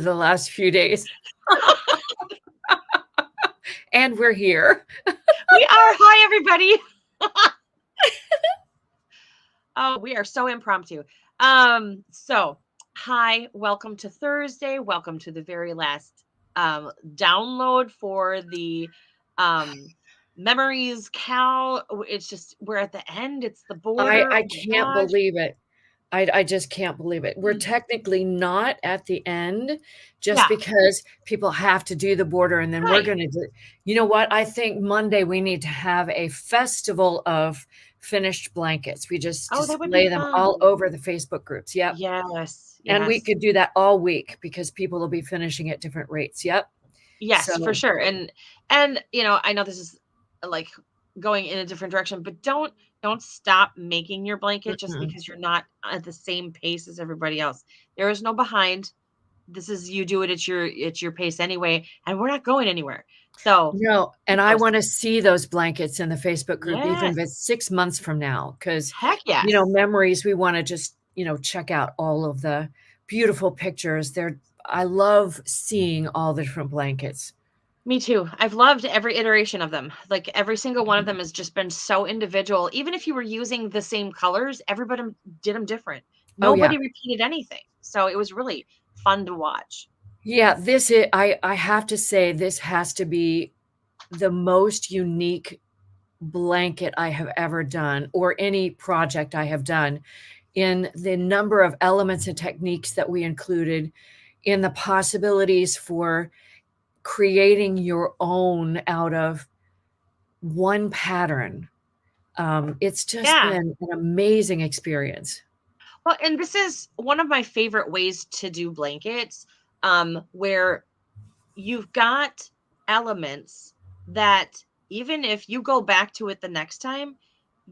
the last few days. And we're here. We are. Hi, everybody. Oh, we are so impromptu. So hi, welcome to Thursday. Welcome to the very last download for the Memories Cal. It's just we're at the end. It's the border. I Oh my can't gosh. believe it. I just can't believe it. We're Mm. technically not at the end just Yeah, because people have to do the border and then we're right. going to do, you know what? I think Monday we need to have a festival of finished blankets. We just Oh, that would be display them all fun. over the Facebook groups. Yep. Yes, And we yes. could do that all week because people will be finishing at different rates. Yep. Yes, for So, sure. And I know this is like going in a different direction, but don't stop making your blanket just mm-mm. because you're not at the same pace as everybody else. There is no behind. This is you do it at your pace anyway, and we're not going anywhere. So No, and keep I posting. wanna see those blankets in the Facebook group even if Yes. it's 6 months from now, because Heck yes. memories, we wanna just, check out all of the beautiful pictures. I love seeing all the different blankets. Me too. I've loved every iteration of them. Like every single one of them has just been so individual. Even if you were using the same colors, everybody did them different. Oh, yeah. Nobody repeated anything. So it was really fun to watch. Yeah, I have to say this has to be the most unique blanket I have ever done, or any project I have done, in the number of elements and techniques that we included, in the possibilities for creating your own out of one pattern. It's just Yeah. been an amazing experience. Well, and this is one of my favorite ways to do blankets, where you've got elements that even if you go back to it the next time,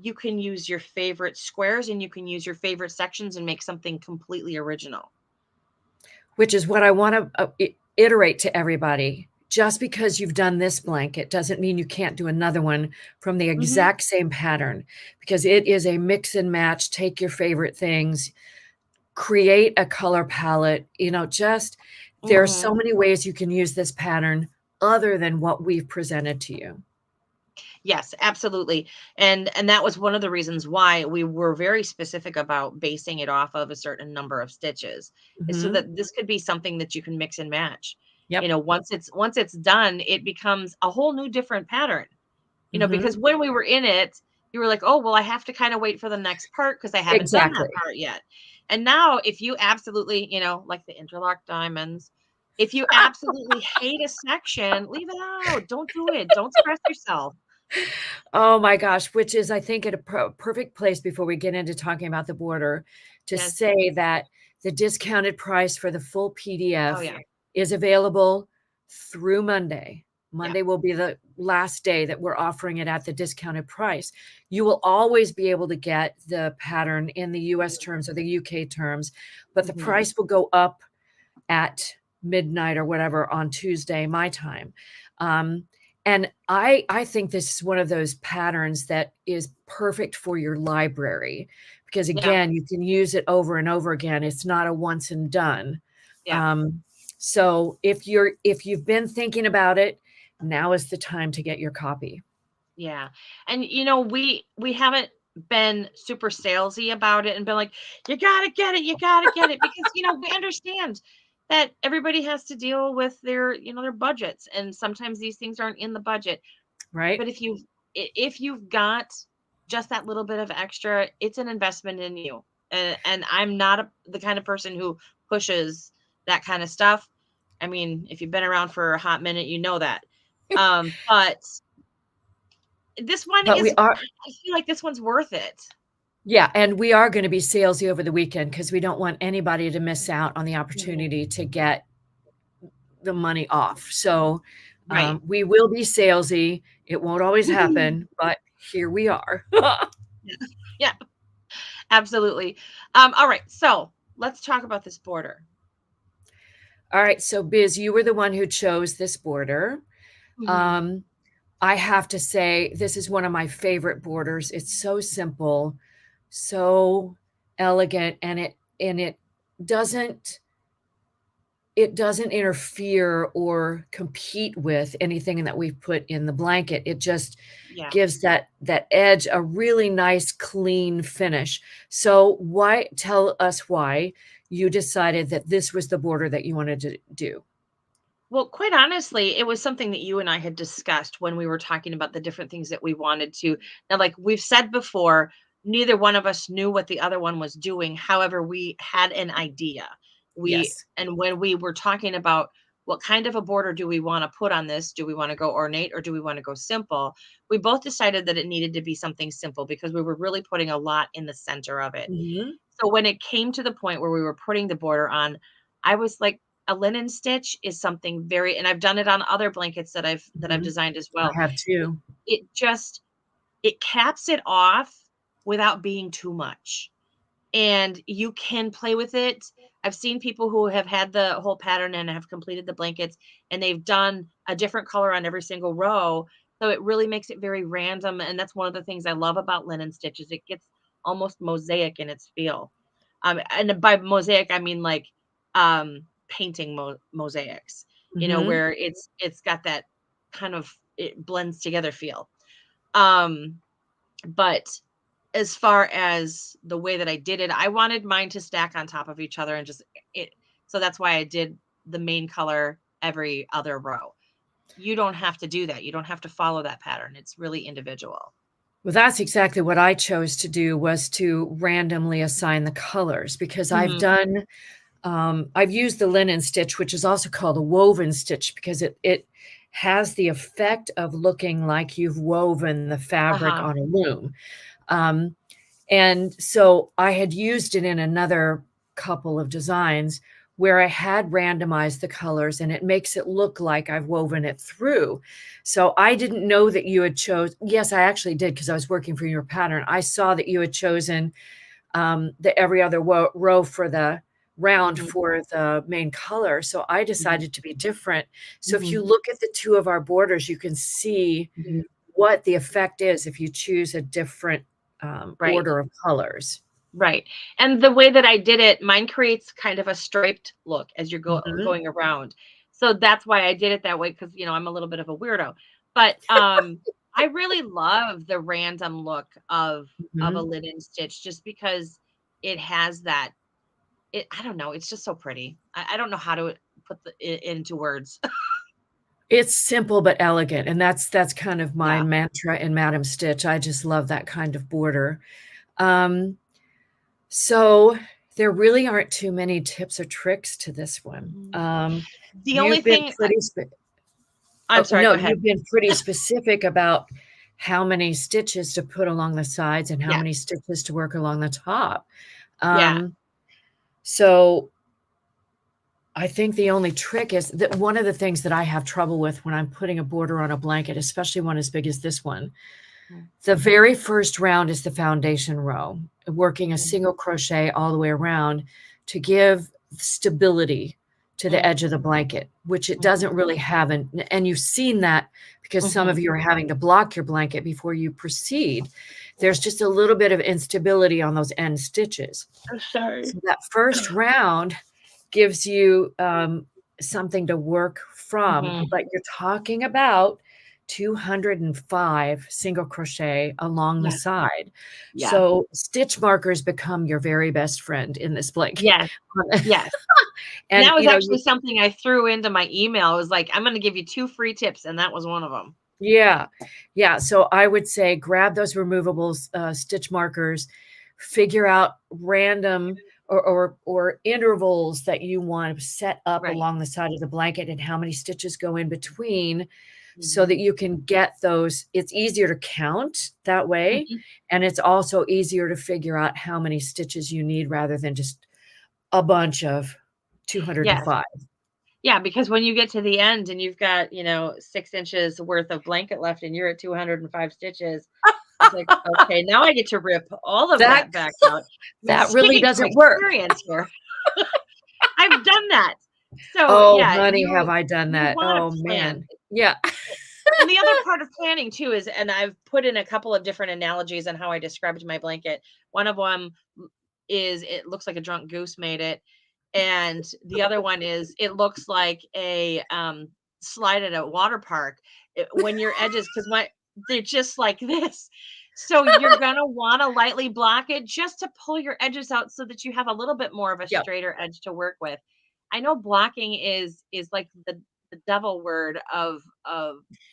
you can use your favorite squares and you can use your favorite sections and make something completely original. Which is what I want to iterate to everybody. Just because you've done this blanket doesn't mean you can't do another one from the Hmm. exact same pattern, because it is a mix and match. Take your favorite things, create a color palette, just there are so Hmm. many ways you can use this pattern other than what we've presented to you. Yes, absolutely. And that was one of the reasons why we were very specific about basing it off of a certain number of stitches, is so Mhm. that this could be something that you can mix and match. Yep. Once it's done, it becomes a whole new different pattern. Because Mhm. when we were in it, you were like, "Oh, well, I have to kind of wait for the next part because I haven't done that Exactly. part yet." And now if you absolutely, like the interlock diamonds, if you absolutely hate a section, leave it out. Don't do it. Don't stress yourself. Oh my gosh, which is, I think, at a perfect place before we get into talking about the border, to Yes. say that the discounted price for the full Oh, PDF yeah. is available through Monday. Yeah. Monday will be the last day that we're offering it at the discounted price. You will always be able to get the pattern in the US terms or the UK terms, but the Mhm. price will go up at midnight or whatever on Tuesday, my time. And I think this is one of those patterns that is perfect for your library, because Yeah. again, you can use it over and over again. It's not a once and done. Yeah. So if you've been thinking about it, now is the time to get your copy. Yeah. And we haven't been super salesy about it and been like, you gotta get it, you gotta get it. Because we understand that everybody has to deal with their budgets. And sometimes these things aren't in the budget. Right? But if you've got just that little bit of extra, it's an investment in you. And I'm not the kind of person who pushes that kind of stuff. I mean, if you've been around for a hot minute, you know that. But this one But we is are, I feel like this one's worth it. yeah, and we are going to be salesy over the weekend because we don't want anybody to miss out on the Mhm. opportunity to get the money off. So Right. we will be salesy. It won't always happen, but here we are. Yeah. Yeah, absolutely. All right, so let's talk about this border. All right. So, Biz, you were the one who chose this border. Mhm. Um, I have to say, this is one of my favorite borders. It's so simple, so elegant, and it doesn't it doesn't interfere or compete with anything that we've put in the blanket. It just Yeah. gives that edge a really nice, clean finish. So why tell us why you decided that this was the border that you wanted to do? Well, quite honestly, it was something that you and I had discussed when we were talking about the different things that we wanted to. Now, like we've said before, neither one of us knew what the other one was doing. However, we had an idea. Yes. And when we were talking about what kind of a border do we want to put on this? Do we want to go ornate or do we want to go simple? We both decided that it needed to be something simple because we were really putting a lot in the center of it. Mhm. So when it came to the point where we were putting the border on, I was like, a linen stitch is something very, and I've done it on other blankets that I've Mhm. designed as I well. have It, too. it just it caps it off without being too much. And you can play with it. I've seen people who have had the whole pattern and have completed the blankets and they've done a different color on every single row. So it really makes it very random. And that's one of the things I love about linen stitches. It gets almost mosaic in its feel. And by mosaic, I mean like painting mosaics, Mhm. where it's got that kind of it blends together feel. Um, but as far as the way that I did it, I wanted mine to stack on top of each other and just it so that's why I did the main color every other row. You don't have to do that. You don't have to follow that pattern. It's really individual. Well, that's exactly what I chose to do, was to randomly assign the colors, because Mhm. I've used the linen stitch, which is also called a woven stitch, because it has the effect of looking like you've woven the fabric Uh-huh. on a loom. Um, and so I had used it in another couple of designs where I had randomized the colors, and it makes it look like I've woven it through. So I didn't know that you had yes, I actually did, because I was working for your pattern. I saw that you had chosen the every other row for the round Mhm. for the main color. So I Mhm. decided to be different. So if you Mhm. look at the two of our borders, you can see Mhm. what the effect is if you choose a different Right. order of colors. Right. And the way that I did it, mine creates kind of a striped look as you're Mhm, going around. So that's why I did it that way because I'm a little bit of a weirdo. But I really love the random look of a mhm. linen stitch just because it has that I don't know, it's just so pretty. I don't know how to put it into words. It's simple but elegant, and that's kind of my Yeah. mantra in Madame Stitch. I just love that kind of border. Um, so there really aren't too many tips or tricks to this one. Mm. The only You've been thing pretty I'm oh, sorry, no, go ahead. you've been pretty specific about how many stitches to put along the sides and how Yeah. many stitches to work along the top. Yeah. Um, so I think the only trick is that one of the things that I have trouble with when I'm putting a border on a blanket, especially one as big as this one, Mm, the very first round is the foundation row, working a mm, single crochet all the way around to give stability to the mm, edge of the blanket, which it mhm, doesn't really have. And you've seen that because some mhm. of you are having to block your blanket before you proceed. There's just a little bit of instability on those end stitches. I'm sorry. So that first round gives you something to work from, Mhm. but you're talking about 205 single crochet along the Yeah. side. Yeah. So stitch markers become your very best friend in this blanket. Yes. Yes. And And that was actually something I threw into my email. It was like, "I'm gonna give you 2 free tips," and that was one of them. yeah, yeah. So I would say grab those removable stitch markers, figure out random or intervals that you want to set up Right. along the side of the blanket and how many stitches go in between so that Mhm. you can get those. It's easier to count that way, Mhm. and it's also easier to figure out how many stitches you need rather than just a bunch of Yes. 205. Yeah, because when you get to the end and you've got, 6 inches worth of blanket left and you're at 205 stitches, it's like, "Okay, now I get to rip all of That that back out." I mean, that really speaking from doesn't work. experience here, I've done that. So, Oh, yeah, honey, have you I done you that. wanna Oh, plan. man. Yeah. And the other part of planning too is and I've put in a couple of different analogies on how I described my blanket. One of them is it looks like a drunk goose made it. and the other one is it looks like a slide at a water park when your edges, because my they're just like this. So you're gonna want to lightly block it just to pull your edges out so that you have a little bit more of a Yep. straighter edge to work with. I know blocking is like the devil word of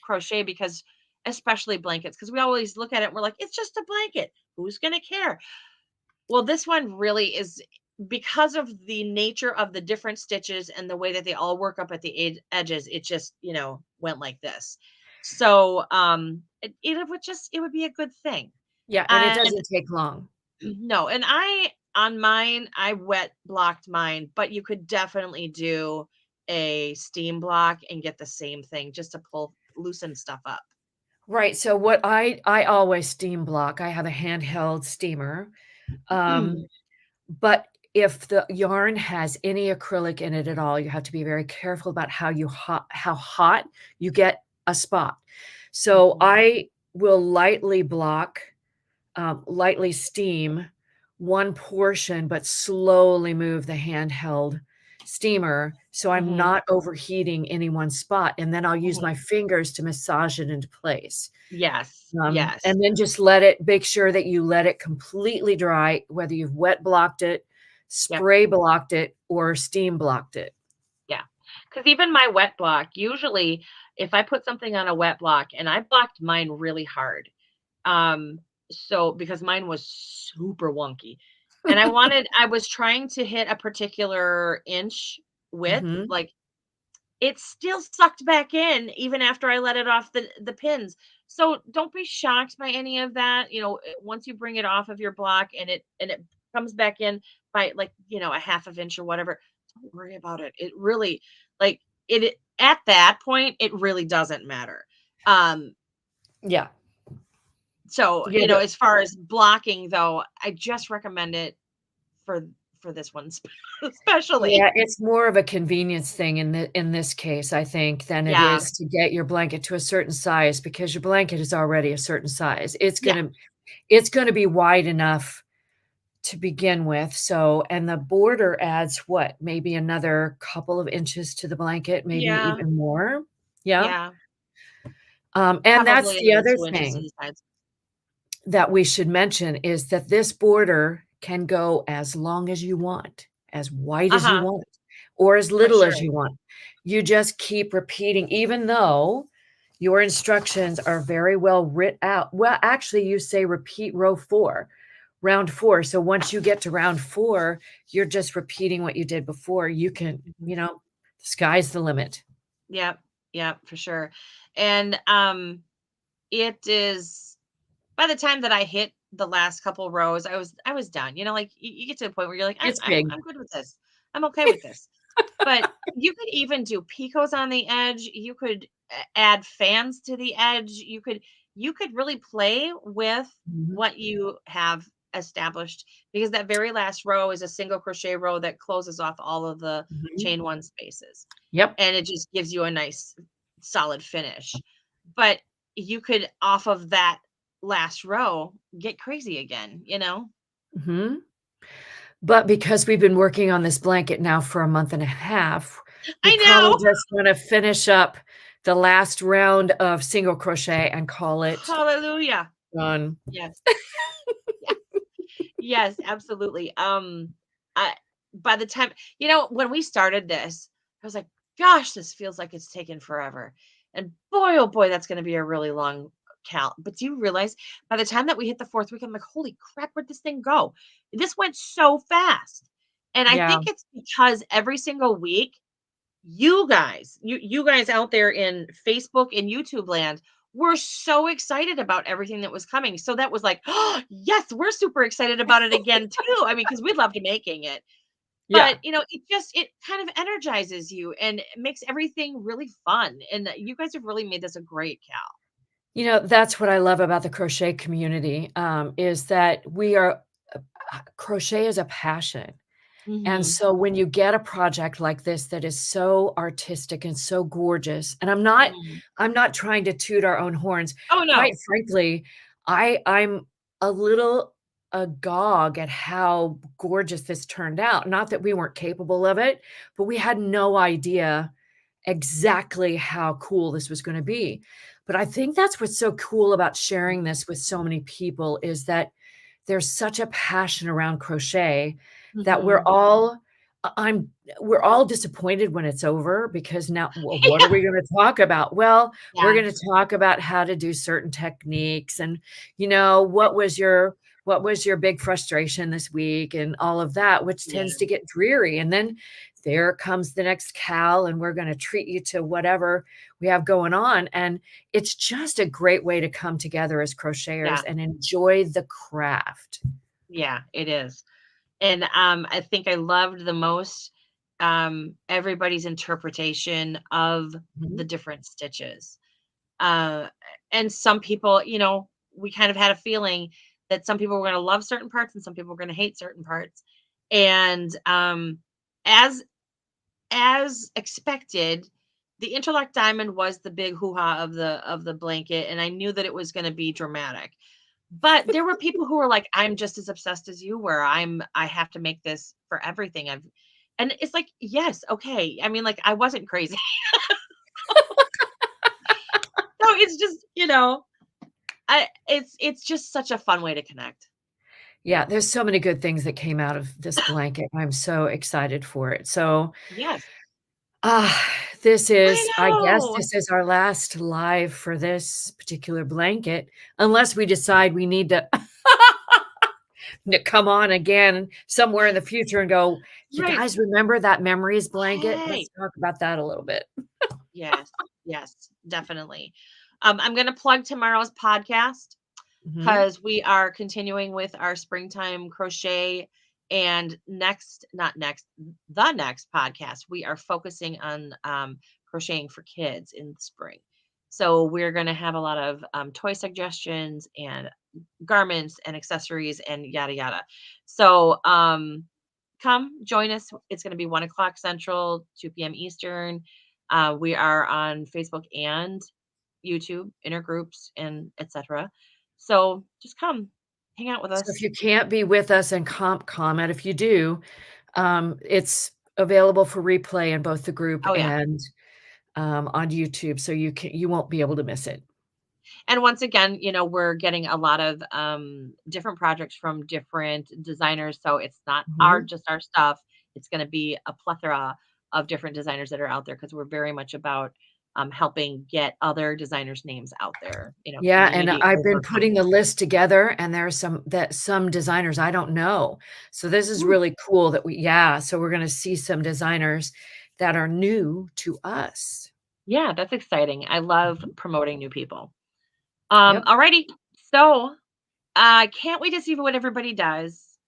crochet, because especially blankets, because we always look at it and we're like, it's just a blanket. Who's gonna care? Well, this one really is, because of the nature of the different stitches and the way that they all work up at the edges, it just, went like this. So, it would just it would be a good thing. Yeah, and it And doesn't take long. no, and I on mine, I wet blocked mine, but you could definitely do a steam block and get the same thing just to pull loosen stuff up. Right, so what I always steam block. I have a handheld steamer, um, but if the yarn has any acrylic in it at all, you have to be very careful about how hot you get a spot. So Mhm. I will lightly block, lightly steam one portion, but slowly move the handheld steamer so I'm Mhm. not overheating any one spot, and then I'll use my Mhm. fingers to massage it into place. Yes. Yes. And then just let it make sure that you let it completely dry, whether you've wet blocked it, Yep. spray blocked it, or steam blocked it. Yeah, because even my wet block, usually, if I put something on a wet block, and I blocked mine really hard, um, so because mine was super wonky, and I was trying to hit a particular inch width, Mhm. like, it still sucked back in even after I let it off the pins. So don't be shocked by any of that. Once you bring it off of your block and it comes back in by, like, a half of inch or whatever, don't worry about it. It really, like, at that point it really doesn't matter. Um Yeah. so, Yeah, the as far as blocking though, I just recommend it for this one especially. yeah, it's more of a convenience thing in this case, I think, than it Yeah. is to get your blanket to a certain size because your blanket is already a certain size. Yeah. It's gonna be wide enough to begin with, so and the border adds what? Maybe another couple of inches to the blanket, maybe Yeah. even more? Yeah? Yeah. And that's Probably the another other 2 inches to thing the sides. that we should mention is that this border can go as long as you want, as wide as you Uh-huh, want, or as for little as sure. you want. You just keep repeating, even though your instructions are very well writ out. Well, actually, you say repeat round 4. So once you get to round 4, you're just repeating what you did before. You can, Mhm. the sky's the limit. Yep, yep, for sure. And, it is by the time that I hit the last couple rows, I was done. Like, you get to a point where you're like, It's I'm big. I'm good with this. I'm okay with this." But you could even do picots on the edge. You could add fans to the edge. You could really play with Mhm, what you have established, because that very last row is a single crochet row that closes off all of the mhm. chain one spaces, Yep. and it just gives you a nice solid finish. But you could, off of that last row, get crazy again. Mhm. But because we've been working on this blanket now for a month and a half, we I probably know. just wanna finish up the last round of single crochet and call it Hallelujah. done. Yes. Yes. Yes, absolutely. I by the time, when we started this, I was like, gosh, this feels like it's taken forever. And boy, oh boy, that's going to be a really long count. But do you realize by the time that we hit the fourth week, I'm like, holy crap, where'd this thing go? This went so fast. And I Yeah. think it's because every single week, you guys out there in Facebook and YouTube land were so excited about everything that was coming. So that was like, oh, yes, we're super excited about it again too. I mean, because we loved making it. Yeah. But it kind of energizes you and makes everything really fun. And you guys have really made this a great Cal. That's what I love about the crochet community, is that we are crochet is a passion. And Hmm. so when you get a project like this that is so artistic and so gorgeous, and I'm not trying to toot our own horns. Oh Quite no. frankly, I'm a little agog at how gorgeous this turned out. Not that we weren't capable of it, but we had no idea exactly how cool this was gonna be. But I think that's what's so cool about sharing this with so many people is that there's such a passion around crochet that Mhm. I'm we're all disappointed when it's over because now what are we gonna talk about? Well, we're Yeah, gonna talk about how to do certain techniques and, what was your big frustration this week and all of that, which yeah, tends to get dreary, and then there comes the next Cal, and we're gonna treat you to whatever we have going on, and it's just a great way to come together as crocheters yeah, and enjoy the craft. yeah, it is. And, I think I loved the most, everybody's interpretation of the Mhm. different stitches. Uh, and some people, we kind of had a feeling that some people were gonna love certain parts and some people were gonna hate certain parts. And, as as expected, the interlock diamond was the big hoo-ha of the blanket, and I knew that it was gonna be dramatic. But there were people who were like, "I'm just as obsessed as you were. I have to make this for everything I've." And it's like, "Yes, okay." I mean, like, I wasn't crazy. So it's just, it's just such a fun way to connect. Yeah, there's so many good things that came out of this blanket. I'm so excited for it. So, Yes. ah, I I guess know. this is our last live for this particular blanket, unless we decide we need to come on again somewhere in the future and go, "You Right. guys remember that memories blanket? Hey. Let's talk about that a little bit." Yes. Yes, definitely. I'm gonna plug tomorrow's podcast Mhm. because we are continuing with our springtime crochet, and the next podcast we are focusing on crocheting for kids in the spring. So we're going to have a lot of toy suggestions and garments and accessories and yada yada. So come join us. It's going to be 1 o'clock Central, 2 p.m. Eastern. We are on Facebook and YouTube, intergroups, and etc. So just come hang out with So if us. you can't be with us and comment, if you do, it's available for replay in both the group Oh yeah. and, on YouTube, so you won't be able to miss it. And once again, we're getting a lot of different projects from different designers. So it's not Mhm. just our stuff. It's going to be a plethora of different designers that are out there because we're very much about helping get other designers' names out there. Yeah, and Community I've been over putting the content. list together, and there are some designers I don't know. So this is Ooh, really cool that so we're gonna see some designers that are new to us. yeah, that's exciting. I love Mhm. promoting new people. Yep. Alrighty. So I can't wait to see what everybody does.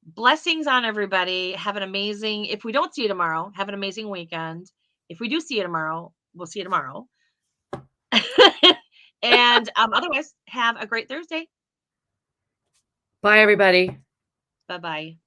Blessings on everybody. Have an amazing, if we don't see you tomorrow, have an amazing weekend. If we do see you tomorrow, we'll see you tomorrow. And otherwise, have a great Thursday. Bye, everybody. Bye bye.